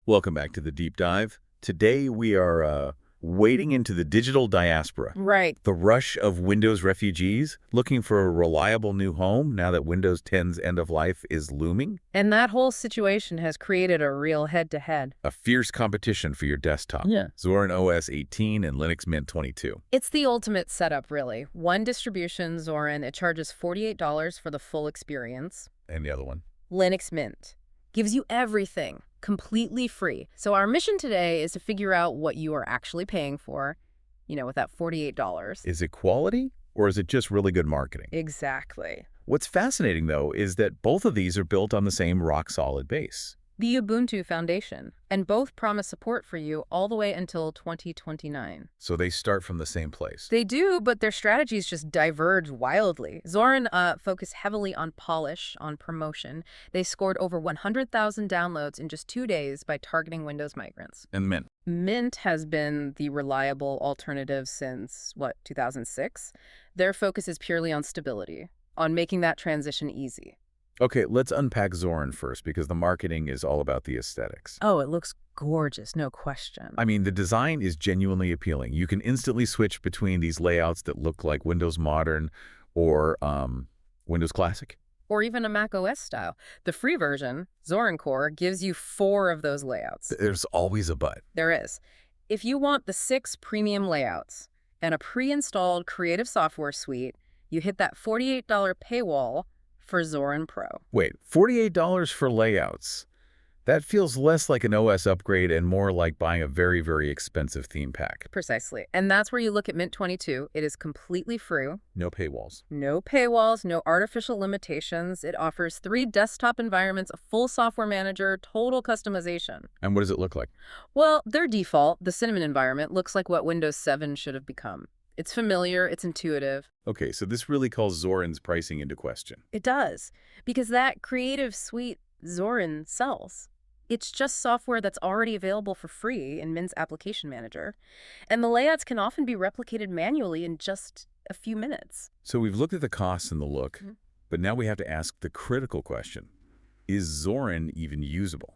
Welcome back to the Deep Dive. Today we are wading into the digital diaspora, Right. the rush of Windows refugees looking for a reliable new home now that Windows 10's end of life is looming. And that whole situation has created a real head-to-head. A fierce competition for your desktop. Yeah. Zorin OS 18 and Linux Mint 22. It's the ultimate setup, really. One distribution, Zorin, it charges $48 for the full experience. And the other one? Linux Mint gives you everything, completely free. So our mission today is to figure out what you are actually paying for, with that $48. Is it quality or is it just really good marketing? Exactly. What's fascinating, though, is that both of these are built on the same rock-solid base. The Ubuntu Foundation, and both promise support for you all the way until 2029. So they start from the same place. They do, but their strategies just diverge wildly. Zorin focused heavily on polish, on promotion. They scored over 100,000 downloads in just 2 days by targeting Windows migrants. And Mint. Mint has been the reliable alternative since, 2006? Their focus is purely on stability, on making that transition easy. Okay, let's unpack Zorin first, because the marketing is all about the aesthetics. Oh, it looks gorgeous, no question. I mean, the design is genuinely appealing. You can instantly switch between these layouts that look like Windows Modern or Windows Classic. Or even a Mac OS style. The free version, Zorin Core, gives you 4 of those layouts. There's always a but. There is. If you want the 6 premium layouts and a pre-installed creative software suite, you hit that $48 paywall for Zorin Pro. Wait, $48 for layouts? That feels less like an OS upgrade and more like buying a very, very expensive theme pack. Precisely. And that's where you look at Mint 22. It is completely free. No paywalls. No paywalls, no artificial limitations. It offers 3 desktop environments, a full software manager, total customization. And what does it look like? Well, their default, the Cinnamon environment, looks like what Windows 7 should have become. It's familiar, it's intuitive. Okay, so this really calls Zorin's pricing into question. It does, because that creative suite Zorin sells. It's just software that's already available for free in Mint's application manager, and the layouts can often be replicated manually in just a few minutes. So we've looked at the costs and the look, but now we have to ask the critical question. Is Zorin even usable?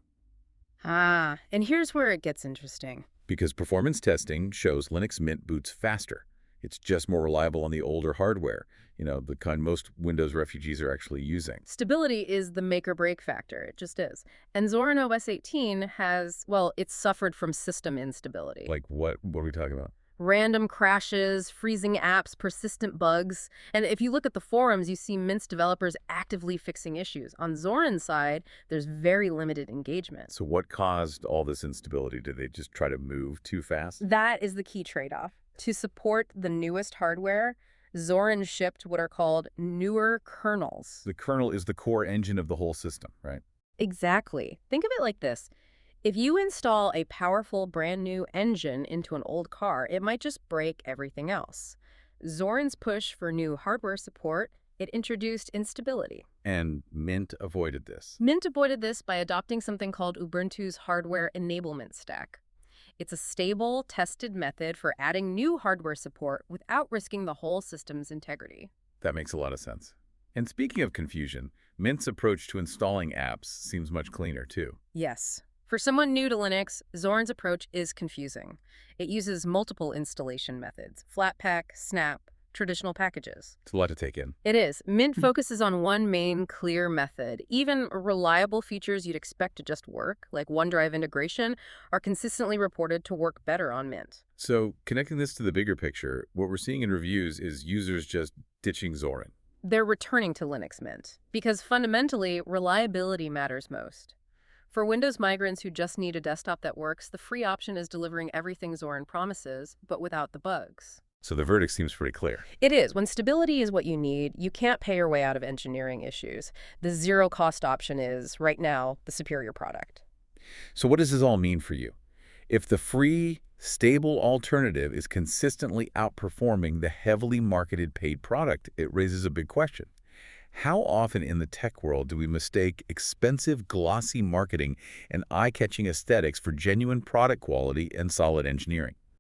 And here's where it gets interesting. Because performance testing shows Linux Mint boots faster. It's just more reliable on the older hardware, the kind most Windows refugees are actually using. Stability is the make-or-break factor. It just is. And Zorin OS 18 has, it's suffered from system instability. Like what? What are we talking about? Random crashes, freezing apps, persistent bugs. And if you look at the forums, you see Mint's developers actively fixing issues. On Zorin's side, there's very limited engagement. So what caused all this instability? Did they just try to move too fast? That is the key trade-off. To support the newest hardware, Zorin shipped what are called newer kernels. The kernel is the core engine of the whole system, right? Exactly. Think of it like this. If you install a powerful brand new engine into an old car, it might just break everything else. Zorin's push for new hardware support, it introduced instability. And Mint avoided this. Mint avoided this by adopting something called Ubuntu's hardware enablement stack. It's a stable, tested method for adding new hardware support without risking the whole system's integrity. That makes a lot of sense. And speaking of confusion, Mint's approach to installing apps seems much cleaner, too. Yes. For someone new to Linux, Zorin's approach is confusing. It uses multiple installation methods: Flatpak, Snap, traditional packages. It's a lot to take in. It is. Mint focuses on one main, clear method. Even reliable features you'd expect to just work, like OneDrive integration, are consistently reported to work better on Mint. So, connecting this to the bigger picture, what we're seeing in reviews is users just ditching Zorin. They're returning to Linux Mint, because fundamentally, reliability matters most. For Windows migrants who just need a desktop that works, the free option is delivering everything Zorin promises, but without the bugs. So the verdict seems pretty clear. It is. When stability is what you need, you can't pay your way out of engineering issues. The zero-cost option is, right now, the superior product. So what does this all mean for you? If the free, stable alternative is consistently outperforming the heavily marketed paid product, it raises a big question. How often in the tech world do we mistake expensive, glossy marketing and eye-catching aesthetics for genuine product quality and solid engineering?